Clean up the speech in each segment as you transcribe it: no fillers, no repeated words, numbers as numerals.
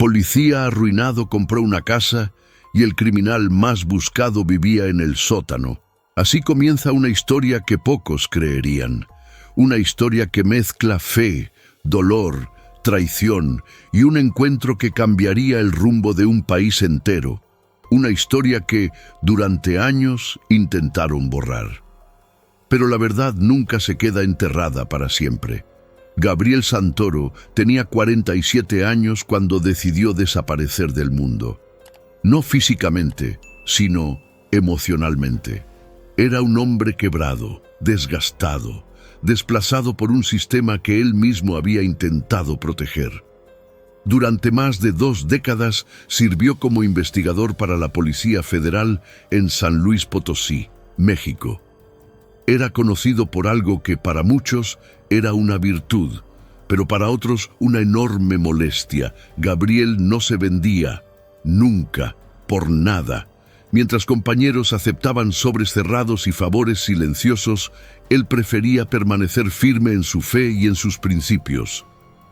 policía arruinado compró una casa y el criminal más buscado vivía en el sótano. Así comienza una historia que pocos creerían. Una historia que mezcla fe, dolor, traición y un encuentro que cambiaría el rumbo de un país entero. Una historia que, durante años, intentaron borrar. Pero la verdad nunca se queda enterrada para siempre. Gabriel Santoro tenía 47 años cuando decidió desaparecer del mundo. No físicamente, sino emocionalmente. Era un hombre quebrado, desgastado, desplazado por un sistema que él mismo había intentado proteger. Durante más de 2 décadas sirvió como investigador para la Policía Federal en San Luis Potosí, México. Era conocido por algo que para muchos era una virtud, pero para otros una enorme molestia. Gabriel no se vendía, nunca, por nada. Mientras compañeros aceptaban sobres cerrados y favores silenciosos, él prefería permanecer firme en su fe y en sus principios.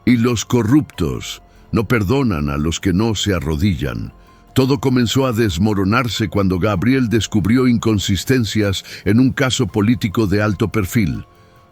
Y los corruptos no perdonan a los que no se arrodillan. Todo comenzó a desmoronarse cuando Gabriel descubrió inconsistencias en un caso político de alto perfil.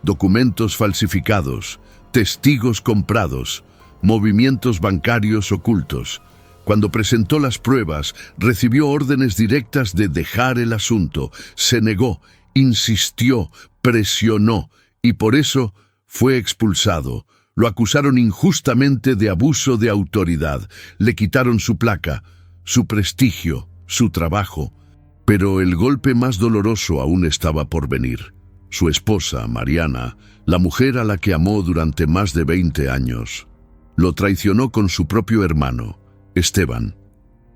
Documentos falsificados, testigos comprados, movimientos bancarios ocultos. Cuando presentó las pruebas, recibió órdenes directas de dejar el asunto. Se negó, insistió, presionó y por eso fue expulsado. Lo acusaron injustamente de abuso de autoridad. Le quitaron su placa, su prestigio, su trabajo. Pero el golpe más doloroso aún estaba por venir. Su esposa, Mariana, la mujer a la que amó durante más de 20 años, lo traicionó con su propio hermano, Esteban.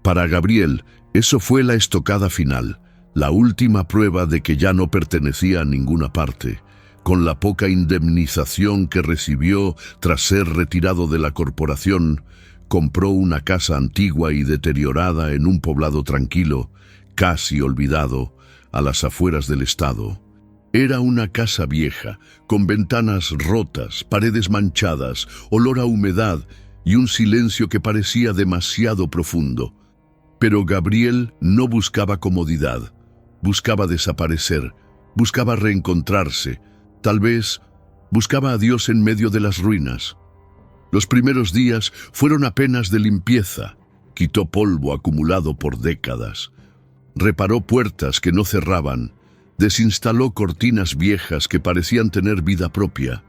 Para Gabriel, eso fue la estocada final, la última prueba de que ya no pertenecía a ninguna parte. Con la poca indemnización que recibió tras ser retirado de la corporación, compró una casa antigua y deteriorada en un poblado tranquilo, casi olvidado, a las afueras del estado. Era una casa vieja, con ventanas rotas, paredes manchadas, olor a humedad y un silencio que parecía demasiado profundo. Pero Gabriel no buscaba comodidad, buscaba desaparecer, buscaba reencontrarse, tal vez buscaba a Dios en medio de las ruinas. Los primeros días fueron apenas de limpieza, quitó polvo acumulado por décadas, reparó puertas que no cerraban, desinstaló cortinas viejas que parecían tener vida propia.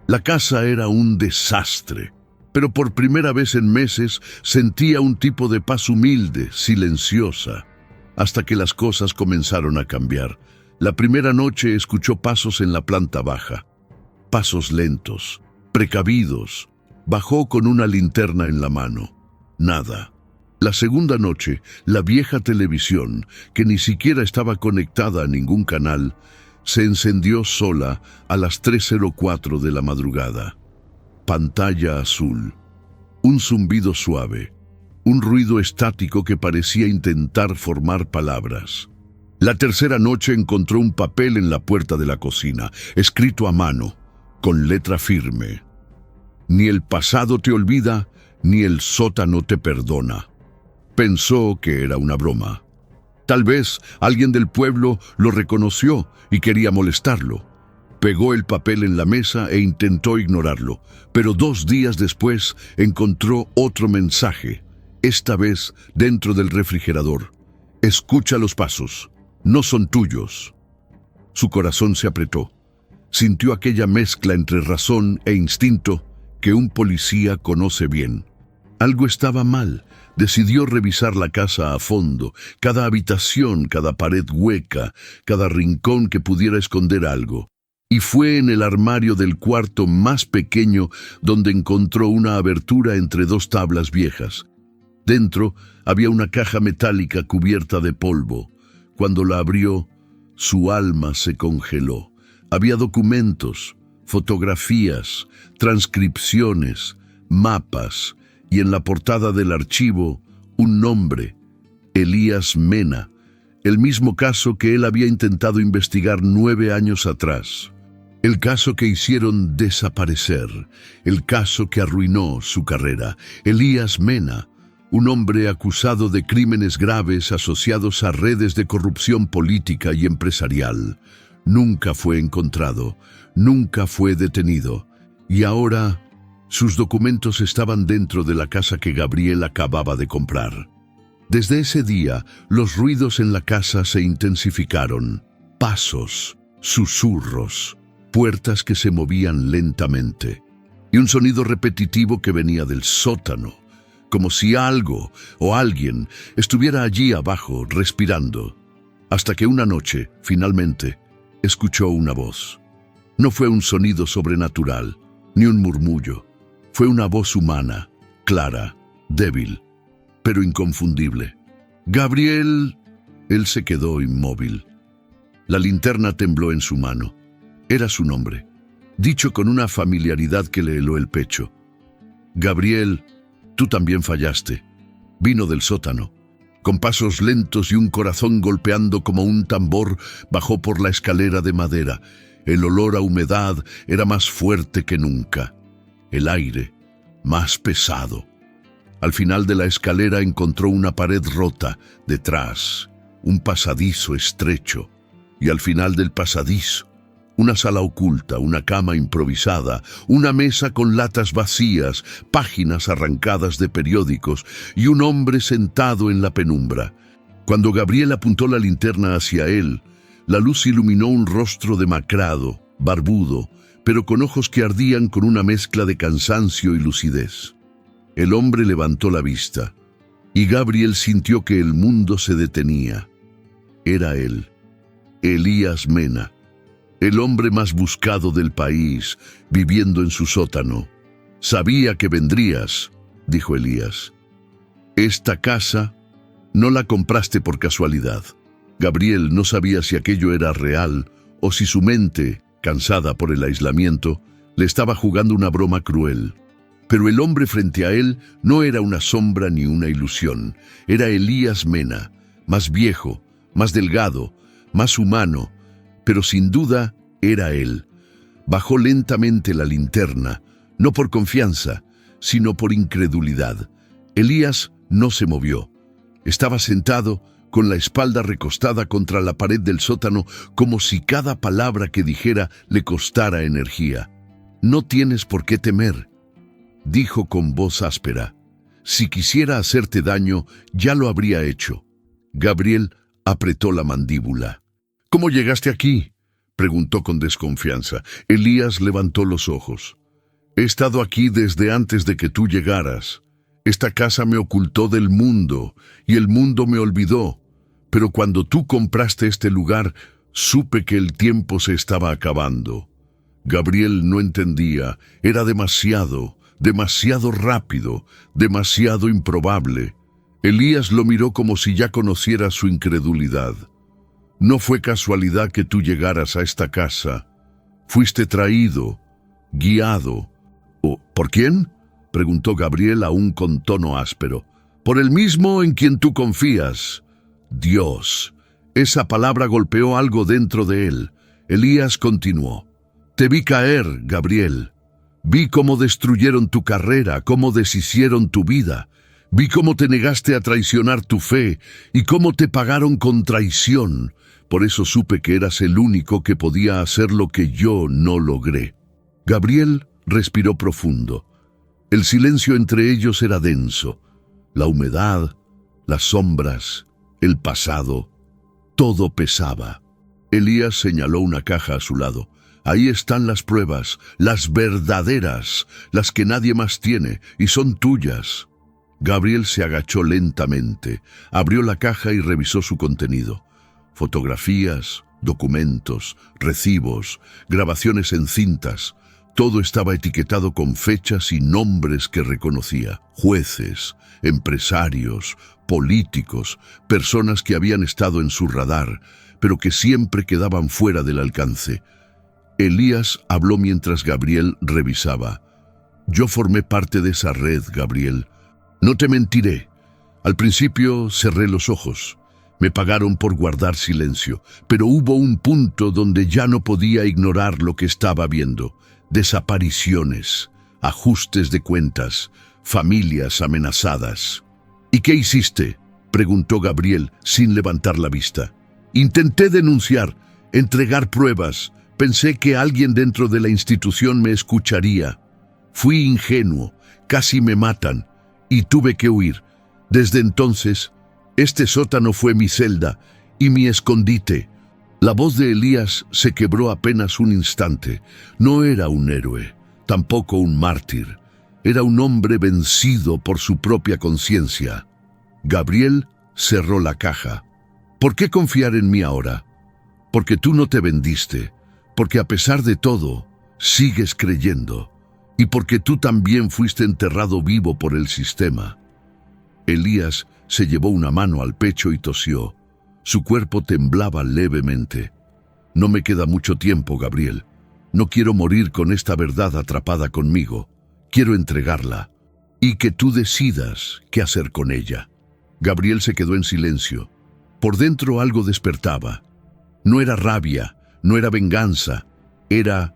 La casa era un desastre, pero por primera vez en meses sentía un tipo de paz humilde, silenciosa, hasta que las cosas comenzaron a cambiar. La primera noche escuchó pasos en la planta baja, pasos lentos, precavidos. Bajó con una linterna en la mano. Nada. La segunda noche, la vieja televisión, que ni siquiera estaba conectada a ningún canal, se encendió sola a las 3:04 de la madrugada. Pantalla azul. Un zumbido suave. Un ruido estático que parecía intentar formar palabras. La tercera noche encontró un papel en la puerta de la cocina, escrito a mano, con letra firme. Ni el pasado te olvida, ni el sótano te perdona. Pensó que era una broma. Tal vez alguien del pueblo lo reconoció y quería molestarlo. Pegó el papel en la mesa e intentó ignorarlo, pero 2 días después encontró otro mensaje, esta vez dentro del refrigerador. Escucha los pasos, no son tuyos. Su corazón se apretó. Sintió aquella mezcla entre razón e instinto que un policía conoce bien. Algo estaba mal. Decidió revisar la casa a fondo, cada habitación, cada pared hueca, cada rincón que pudiera esconder algo. Y fue en el armario del cuarto más pequeño donde encontró una abertura entre 2 tablas viejas. Dentro había una caja metálica cubierta de polvo. Cuando la abrió, su alma se congeló. Había documentos, fotografías, transcripciones, mapas, y en la portada del archivo, un nombre, Elías Mena, el mismo caso que él había intentado investigar 9 años atrás. El caso que hicieron desaparecer, el caso que arruinó su carrera. Elías Mena, un hombre acusado de crímenes graves asociados a redes de corrupción política y empresarial. Nunca fue encontrado, nunca fue detenido, y ahora sus documentos estaban dentro de la casa que Gabriel acababa de comprar. Desde ese día, los ruidos en la casa se intensificaron. Pasos, susurros, puertas que se movían lentamente, y un sonido repetitivo que venía del sótano, como si algo o alguien estuviera allí abajo respirando, hasta que una noche, finalmente, escuchó una voz. No fue un sonido sobrenatural, ni un murmullo. Fue una voz humana, clara, débil, pero inconfundible. «Gabriel». Él se quedó inmóvil. La linterna tembló en su mano. Era su nombre, dicho con una familiaridad que le heló el pecho. «Gabriel, tú también fallaste». Vino del sótano. Con pasos lentos y un corazón golpeando como un tambor, bajó por la escalera de madera. El olor a humedad era más fuerte que nunca. El aire, más pesado. Al final de la escalera encontró una pared rota, detrás, un pasadizo estrecho. Y al final del pasadizo, una sala oculta, una cama improvisada, una mesa con latas vacías, páginas arrancadas de periódicos y un hombre sentado en la penumbra. Cuando Gabriel apuntó la linterna hacia él, la luz iluminó un rostro demacrado, barbudo, pero con ojos que ardían con una mezcla de cansancio y lucidez. El hombre levantó la vista, y Gabriel sintió que el mundo se detenía. Era él, Elías Mena, el hombre más buscado del país, viviendo en su sótano. «Sabía que vendrías», dijo Elías. «Esta casa no la compraste por casualidad». Gabriel no sabía si aquello era real o si su mente, cansada por el aislamiento, le estaba jugando una broma cruel. Pero el hombre frente a él no era una sombra ni una ilusión. Era Elías Mena, más viejo, más delgado, más humano, pero sin duda era él. Bajó lentamente la linterna, no por confianza, sino por incredulidad. Elías no se movió. Estaba sentado, con la espalda recostada contra la pared del sótano, como si cada palabra que dijera le costara energía. «No tienes por qué temer», dijo con voz áspera. «Si quisiera hacerte daño, ya lo habría hecho». Gabriel apretó la mandíbula. «¿Cómo llegaste aquí?», preguntó con desconfianza. Elías levantó los ojos. «He estado aquí desde antes de que tú llegaras. Esta casa me ocultó del mundo, y el mundo me olvidó. Pero cuando tú compraste este lugar, supe que el tiempo se estaba acabando». Gabriel no entendía. Era demasiado rápido, demasiado improbable. Elías lo miró como si ya conociera su incredulidad. «No fue casualidad que tú llegaras a esta casa. Fuiste traído, guiado». «¿Por quién?», preguntó Gabriel aún con tono áspero. «Por el mismo en quien tú confías, Dios». Esa palabra golpeó algo dentro de él. Elías continuó. «Te vi caer, Gabriel. Vi cómo destruyeron tu carrera, cómo deshicieron tu vida. Vi cómo te negaste a traicionar tu fe y cómo te pagaron con traición. Por eso supe que eras el único que podía hacer lo que yo no logré». Gabriel respiró profundo. El silencio entre ellos era denso. La humedad, las sombras, el pasado, todo pesaba. Elías señaló una caja a su lado. «Ahí están las pruebas, las verdaderas, las que nadie más tiene, y son tuyas». Gabriel se agachó lentamente, abrió la caja y revisó su contenido. Fotografías, documentos, recibos, grabaciones en cintas. Todo estaba etiquetado con fechas y nombres que reconocía. Jueces, empresarios, políticos, personas que habían estado en su radar, pero que siempre quedaban fuera del alcance. Elías habló mientras Gabriel revisaba. «Yo formé parte de esa red, Gabriel. No te mentiré. Al principio cerré los ojos. Me pagaron por guardar silencio, pero hubo un punto donde ya no podía ignorar lo que estaba viendo. Desapariciones, ajustes de cuentas, familias amenazadas. ¿Y qué hiciste?, preguntó Gabriel sin levantar la vista. Intenté denunciar, entregar pruebas. Pensé que alguien dentro de la institución me escucharía. Fui ingenuo, casi me matan, y tuve que huir. Desde entonces, este sótano fue mi celda y mi escondite. La voz de Elías se quebró apenas un instante. No era un héroe, tampoco un mártir. Era un hombre vencido por su propia conciencia. Gabriel cerró la caja. ¿Por qué confiar en mí ahora? Porque tú no te vendiste, porque a pesar de todo, sigues creyendo, y porque tú también fuiste enterrado vivo por el sistema. Elías se llevó una mano al pecho y tosió. Su cuerpo temblaba levemente. No me queda mucho tiempo, Gabriel. No quiero morir con esta verdad atrapada conmigo. Quiero entregarla, y que tú decidas qué hacer con ella. Gabriel se quedó en silencio. Por dentro algo despertaba. No era rabia, no era venganza, era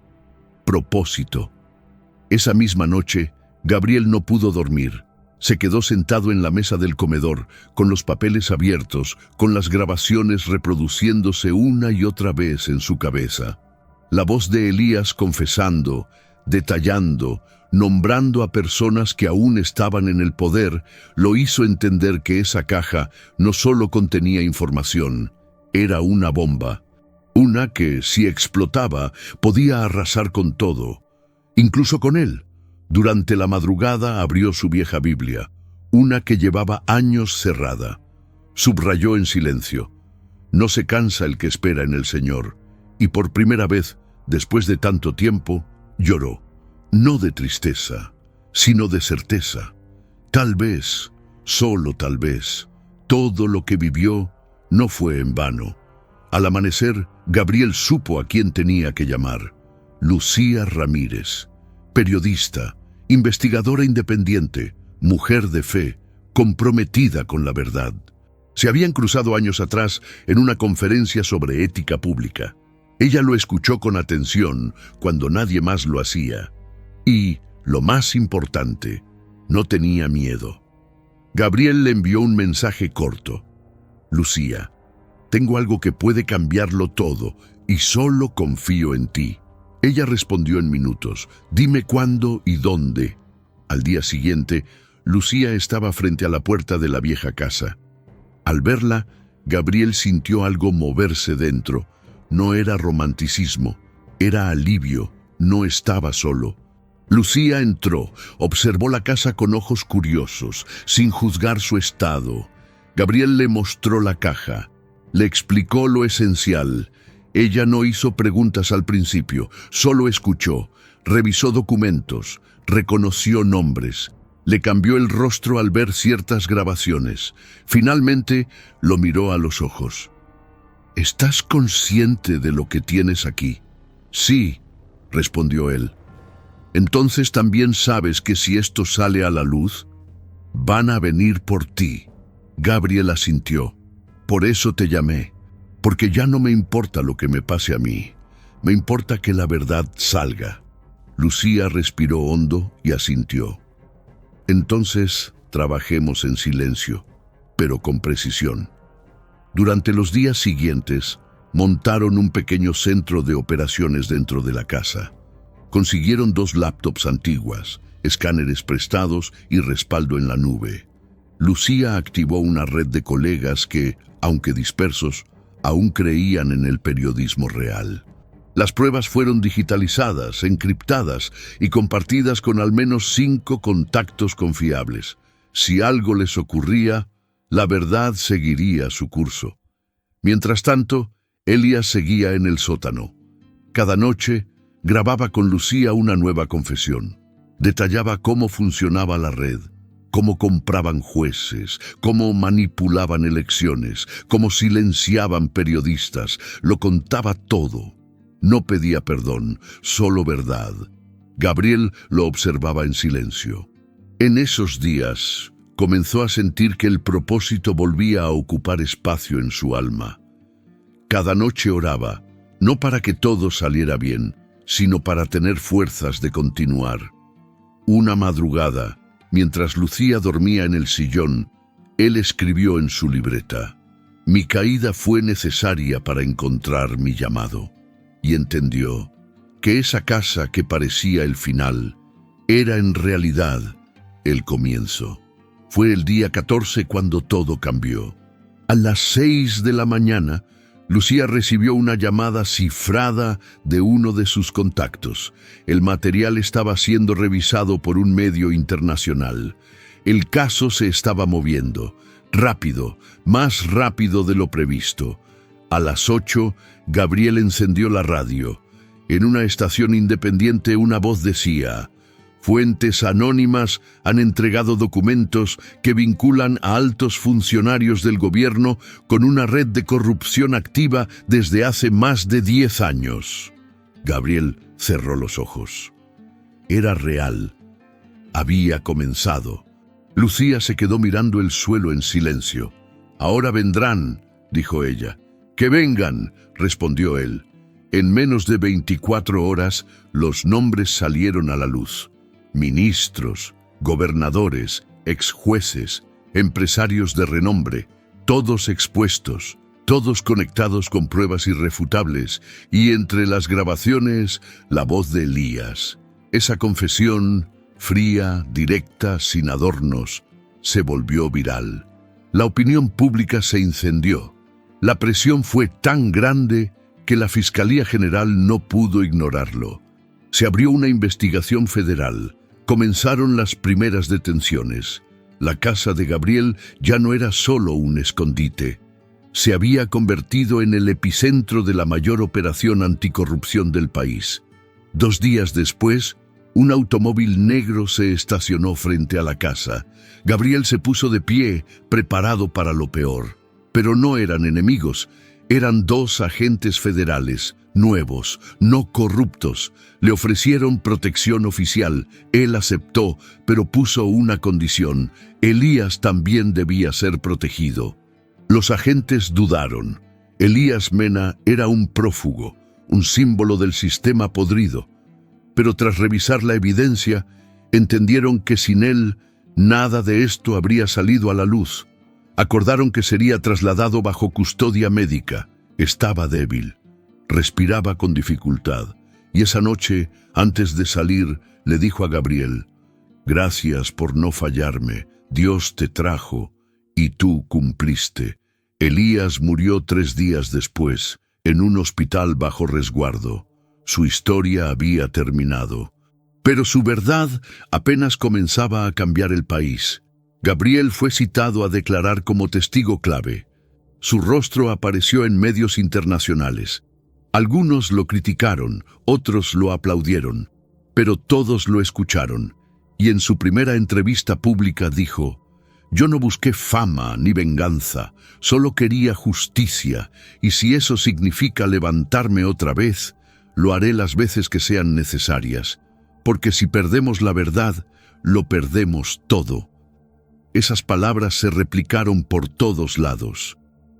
propósito. Esa misma noche, Gabriel no pudo dormir. Se quedó sentado en la mesa del comedor, con los papeles abiertos, con las grabaciones reproduciéndose una y otra vez en su cabeza. La voz de Elías confesando, detallando, nombrando a personas que aún estaban en el poder, lo hizo entender que esa caja no solo contenía información, era una bomba. Una que, si explotaba, podía arrasar con todo, incluso con él. Durante la madrugada abrió su vieja Biblia, una que llevaba años cerrada. Subrayó en silencio: no se cansa el que espera en el Señor. Y por primera vez, después de tanto tiempo, lloró. No de tristeza, sino de certeza. Tal vez, solo tal vez, todo lo que vivió no fue en vano. Al amanecer, Gabriel supo a quién tenía que llamar. Lucía Ramírez, periodista, investigadora independiente, mujer de fe, comprometida con la verdad. Se habían cruzado años atrás en una conferencia sobre ética pública. Ella lo escuchó con atención cuando nadie más lo hacía. Y, lo más importante, no tenía miedo. Gabriel le envió un mensaje corto. Lucía, tengo algo que puede cambiarlo todo y solo confío en ti. Ella respondió en minutos. Dime cuándo y dónde. Al día siguiente, Lucía estaba frente a la puerta de la vieja casa. Al verla, Gabriel sintió algo moverse dentro. No era romanticismo, era alivio. No estaba solo. Lucía entró, observó la casa con ojos curiosos, sin juzgar su estado. Gabriel le mostró la caja, le explicó lo esencial. Ella no hizo preguntas al principio, solo escuchó, revisó documentos, reconoció nombres, le cambió el rostro al ver ciertas grabaciones. Finalmente, lo miró a los ojos. ¿Estás consciente de lo que tienes aquí? Sí, respondió él. Entonces también sabes que si esto sale a la luz, van a venir por ti. Gabriel asintió. Por eso te llamé, porque ya no me importa lo que me pase a mí. Me importa que la verdad salga. Lucía respiró hondo y asintió. Entonces trabajemos en silencio, pero con precisión. Durante los días siguientes, montaron un pequeño centro de operaciones dentro de la casa. Consiguieron 2 laptops antiguas, escáneres prestados y respaldo en la nube. Lucía activó una red de colegas que, aunque dispersos, aún creían en el periodismo real. Las pruebas fueron digitalizadas, encriptadas y compartidas con al menos 5 contactos confiables. Si algo les ocurría, la verdad seguiría su curso. Mientras tanto, Elías seguía en el sótano. Cada noche, grababa con Lucía una nueva confesión. Detallaba cómo funcionaba la red, cómo compraban jueces, cómo manipulaban elecciones, cómo silenciaban periodistas. Lo contaba todo. No pedía perdón, solo verdad. Gabriel lo observaba en silencio. En esos días, comenzó a sentir que el propósito volvía a ocupar espacio en su alma. Cada noche oraba, no para que todo saliera bien, sino para tener fuerzas de continuar. Una madrugada, mientras Lucía dormía en el sillón, Él escribió en su libreta: «Mi caída fue necesaria para encontrar mi llamado». Y entendió que esa casa que parecía el final era en realidad el comienzo. Fue el día 14 cuando todo cambió. A las 6 de la mañana, Lucía recibió una llamada cifrada de uno de sus contactos. El material estaba siendo revisado por un medio internacional. El caso se estaba moviendo, rápido, más rápido de lo previsto. A las 8, Gabriel encendió la radio. En una estación independiente una voz decía: «Fuentes anónimas han entregado documentos que vinculan a altos funcionarios del gobierno con una red de corrupción activa desde hace más de 10 años». Gabriel cerró los ojos. Era real. Había comenzado. Lucía se quedó mirando el suelo en silencio. «Ahora vendrán», dijo ella. «Que vengan», respondió él. En menos de 24 horas, los nombres salieron a la luz. Ministros, gobernadores, exjueces, empresarios de renombre, todos expuestos, todos conectados con pruebas irrefutables, y entre las grabaciones, la voz de Elías. Esa confesión, fría, directa, sin adornos, se volvió viral. La opinión pública se incendió. La presión fue tan grande que la Fiscalía General no pudo ignorarlo. Se abrió una investigación federal. Comenzaron las primeras detenciones. La casa de Gabriel ya no era solo un escondite. Se había convertido en el epicentro de la mayor operación anticorrupción del país. 2 días después, un automóvil negro se estacionó frente a la casa. Gabriel se puso de pie, preparado para lo peor. Pero no eran enemigos. Eran 2 agentes federales, nuevos, no corruptos. Le ofrecieron protección oficial. Él aceptó, pero puso una condición: Elías también debía ser protegido. Los agentes dudaron. Elías Mena era un prófugo, un símbolo del sistema podrido. Pero tras revisar la evidencia, entendieron que sin él, nada de esto habría salido a la luz. Acordaron que sería trasladado bajo custodia médica. Estaba débil. Respiraba con dificultad. Y esa noche, antes de salir, le dijo a Gabriel: «Gracias por no fallarme. Dios te trajo y tú cumpliste». Elías murió 3 días después, en un hospital bajo resguardo. Su historia había terminado. Pero su verdad apenas comenzaba a cambiar el país. Gabriel fue citado a declarar como testigo clave. Su rostro apareció en medios internacionales. Algunos lo criticaron, otros lo aplaudieron, pero todos lo escucharon. Y en su primera entrevista pública dijo: «Yo no busqué fama ni venganza, solo quería justicia, y si eso significa levantarme otra vez, lo haré las veces que sean necesarias, porque si perdemos la verdad, lo perdemos todo». Esas palabras se replicaron por todos lados.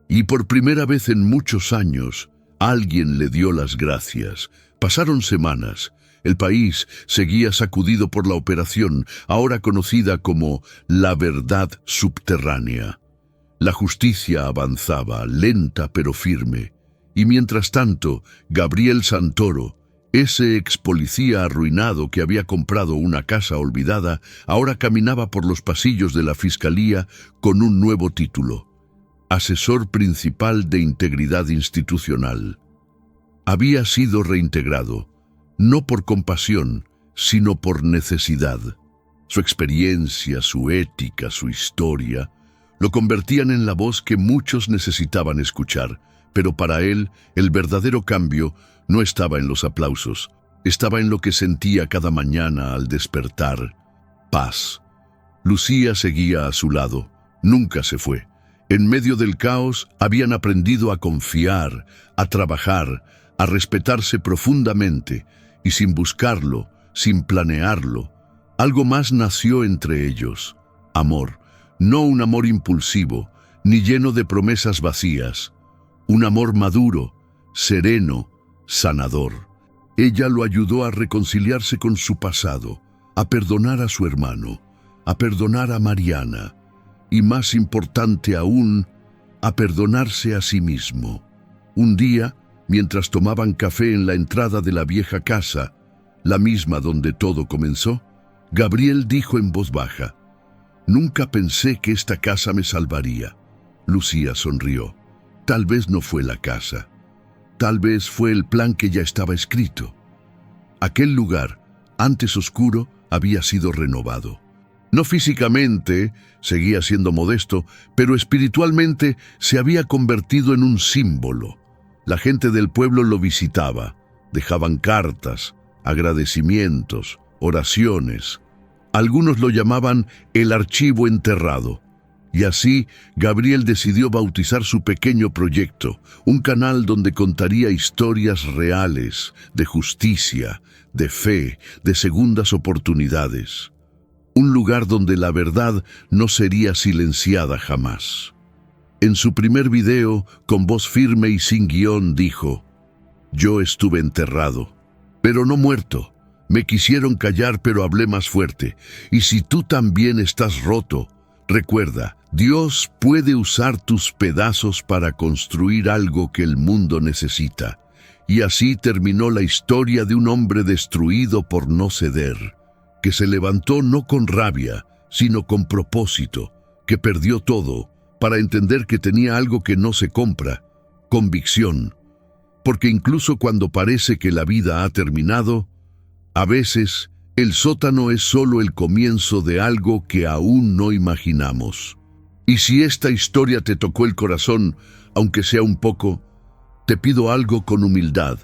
Y por primera vez en muchos años, alguien le dio las gracias. Pasaron semanas. El país seguía sacudido por la operación, ahora conocida como la verdad subterránea. La justicia avanzaba, lenta pero firme. Y mientras tanto, Gabriel Santoro, ese ex policía arruinado que había comprado una casa olvidada, ahora caminaba por los pasillos de la Fiscalía con un nuevo título: asesor principal de integridad institucional. Había sido reintegrado, no por compasión, sino por necesidad. Su experiencia, su ética, su historia, lo convertían en la voz que muchos necesitaban escuchar, pero para él, el verdadero cambio no estaba en los aplausos, estaba en lo que sentía cada mañana al despertar: paz. Lucía seguía a su lado, nunca se fue. En medio del caos habían aprendido a confiar, a trabajar, a respetarse profundamente, y sin buscarlo, sin planearlo, algo más nació entre ellos: amor. No un amor impulsivo, ni lleno de promesas vacías, un amor maduro, sereno, sanador. Ella lo ayudó a reconciliarse con su pasado, a perdonar a su hermano, a perdonar a Mariana. y más importante aún, a perdonarse a sí mismo. Un día, mientras tomaban café en la entrada de la vieja casa, la misma donde todo comenzó, Gabriel dijo en voz baja: «Nunca pensé que esta casa me salvaría». Lucía sonrió. Tal vez no fue la casa. Tal vez fue el plan que ya estaba escrito. Aquel lugar, antes oscuro, había sido renovado. No físicamente, seguía siendo modesto, pero espiritualmente se había convertido en un símbolo. La gente del pueblo lo visitaba, dejaban cartas, agradecimientos, oraciones. Algunos lo llamaban el archivo enterrado. Y así, Gabriel decidió bautizar su pequeño proyecto, un canal donde contaría historias reales, de justicia, de fe, de segundas oportunidades. Un lugar donde la verdad no sería silenciada jamás. En su primer video, con voz firme y sin guión, dijo: «Yo estuve enterrado, pero no muerto. Me quisieron callar, pero hablé más fuerte. Y si tú también estás roto, recuerda, Dios puede usar tus pedazos para construir algo que el mundo necesita». Y así terminó la historia de un hombre destruido por no ceder, que se levantó no con rabia, sino con propósito, que perdió todo para entender que tenía algo que no se compra: convicción. Porque incluso cuando parece que la vida ha terminado, a veces el sótano es solo el comienzo de algo que aún no imaginamos. Y si esta historia te tocó el corazón, aunque sea un poco, te pido algo con humildad: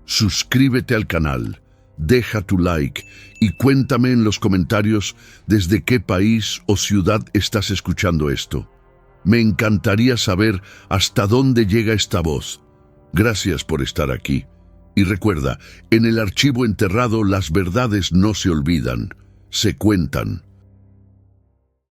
suscríbete al canal, deja tu like y cuéntame en los comentarios desde qué país o ciudad estás escuchando esto. Me encantaría saber hasta dónde llega esta voz. Gracias por estar aquí. Y recuerda, en el archivo enterrado las verdades no se olvidan, se cuentan.